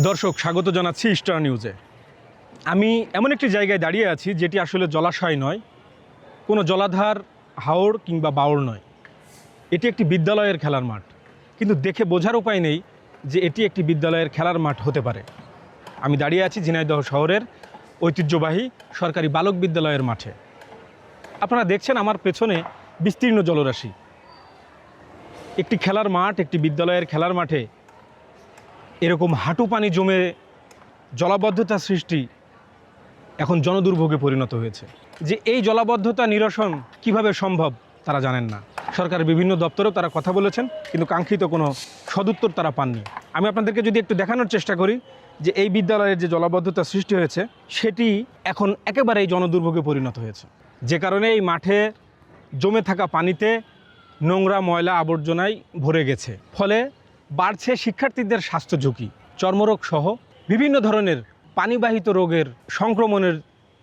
দর্শক স্বাগত জানাচ্ছি স্টার নিউজে। আমি এমন একটি জায়গায় দাঁড়িয়ে আছি যেটি আসলে জলাশয় নয়, কোনো জলাধার, হাওর কিংবা বাওড় নয়। এটি একটি বিদ্যালয়ের খেলার মাঠ, কিন্তু দেখে বোঝার উপায় নেই যে এটি একটি বিদ্যালয়ের খেলার মাঠ হতে পারে। আমি দাঁড়িয়ে আছি ঝিনাইদহ শহরের ঐতিহ্যবাহী সরকারি বালক বিদ্যালয়ের মাঠে। আপনারা দেখছেন আমার পেছনে বিস্তীর্ণ জলরাশি। একটি খেলার মাঠ, একটি বিদ্যালয়ের খেলার মাঠে এরকম হাঁটু পানি জমে জলাবদ্ধতা সৃষ্টি এখন জনদুর্ভোগে পরিণত হয়েছে। যে এই জলাবদ্ধতা নিরসন কিভাবে সম্ভব তারা জানেন না। সরকারের বিভিন্ন দপ্তরেও তারা কথা বলেছেন, কিন্তু কাঙ্ক্ষিত কোনো সদুত্তর তারা পাননি। আমি আপনাদেরকে যদি একটু দেখানোর চেষ্টা করি যে এই বিদ্যালয়ের যে জলাবদ্ধতা সৃষ্টি হয়েছে সেটি এখন একেবারেই জনদুর্ভোগে পরিণত হয়েছে, যে কারণে এই মাঠে জমে থাকা পানিতে নোংরা ময়লা আবর্জনায় ভরে গেছে। ফলে বাড়ছে শিক্ষার্থীদের স্বাস্থ্য ঝুঁকি, চর্মরোগ সহ বিভিন্ন ধরনের পানিবাহিত রোগের সংক্রমণের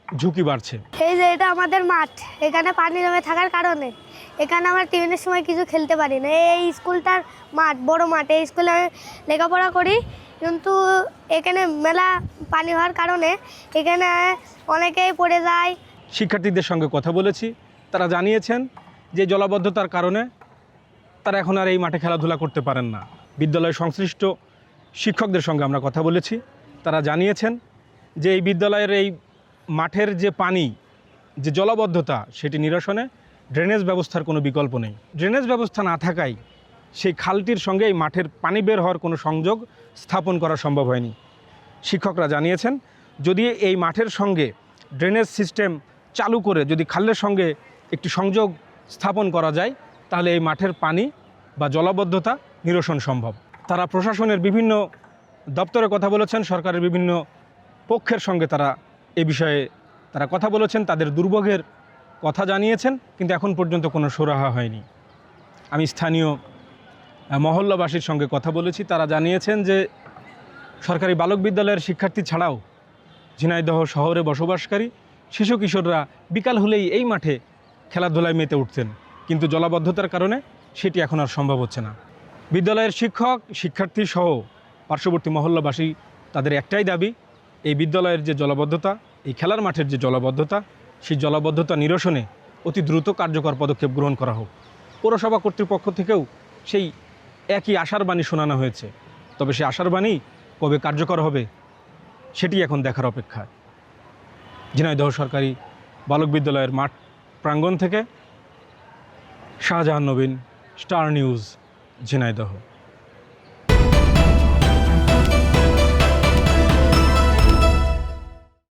ঝুঁকি বাড়ছে। এই যে এটা আমাদের মাঠ, এখানে পানি জমে থাকার কারণে এখানে আমরা টিফিনের সময় কিছু খেলতে পারি না। এই স্কুলটার মাঠ বড় মাঠ, এই স্কুলে আমি লেখাপড়া করি, কিন্তু এখানে মেলা পানি হওয়ার কারণে এখানে অনেকেই পড়ে যায়। শিক্ষার্থীদের সঙ্গে কথা বলেছি, তারা জানিয়েছেন যে জলাবদ্ধতার কারণে তারা এখন আর এই মাঠে খেলাধুলা করতে পারেন না। বিদ্যালয় সংশ্লিষ্ট শিক্ষকদের সঙ্গে আমরা কথা বলেছি, তারা জানিয়েছেন যে এই বিদ্যালয়ের এই মাঠের যে পানি, যে জলাবদ্ধতা, সেটি নিরসনে ড্রেনেজ ব্যবস্থার কোনো বিকল্প নেই। ড্রেনেজ ব্যবস্থা না থাকায় সেই খালটির সঙ্গে এই মাঠের পানি বের হওয়ার কোনো সংযোগ স্থাপন করা সম্ভব হয়নি। শিক্ষকরা জানিয়েছেন যদি এই মাঠের সঙ্গে ড্রেনেজ সিস্টেম চালু করে যদি খালের সঙ্গে একটি সংযোগ স্থাপন করা যায় তাহলে এই মাঠের পানি বা জলাবদ্ধতা নিরসন সম্ভব। তারা প্রশাসনের বিভিন্ন দপ্তরে কথা বলেছেন, সরকারের বিভিন্ন পক্ষের সঙ্গে তারা এ বিষয়ে তারা কথা বলেছেন, তাদের দুর্ভোগের কথা জানিয়েছেন, কিন্তু এখন পর্যন্ত কোনো সুরাহা হয়নি। আমি স্থানীয় মহল্লাবাসীর সঙ্গে কথা বলেছি, তারা জানিয়েছেন যে সরকারি বালক বিদ্যালয়ের শিক্ষার্থী ছাড়াও ঝিনাইদহ শহরে বসবাসকারী শিশু কিশোররা বিকাল হলেই এই মাঠে খেলাধুলায় মেতে উঠতেন, কিন্তু জলাবদ্ধতার কারণে সেটি এখন আর সম্ভব হচ্ছে না। বিদ্যালয়ের শিক্ষক, শিক্ষার্থী সহ পার্শ্ববর্তী মহল্লাবাসী তাদের একটাই দাবি, এই বিদ্যালয়ের যে জলাবদ্ধতা, এই খেলার মাঠের যে জলাবদ্ধতা, সেই জলাবদ্ধতা নিরসনে অতি দ্রুত কার্যকর পদক্ষেপ গ্রহণ করা হোক। পৌরসভা কর্তৃপক্ষ থেকেও সেই একই আশার বাণী শোনানো হয়েছে, তবে সেই আশার বাণী কবে কার্যকর হবে সেটি এখন দেখার অপেক্ষায়। ঝিনাইদহ সরকারি বালক বিদ্যালয়ের মাঠ প্রাঙ্গণ থেকে শাহজাহান নবীন, স্টার নিউজ, ঝিনাইদহ।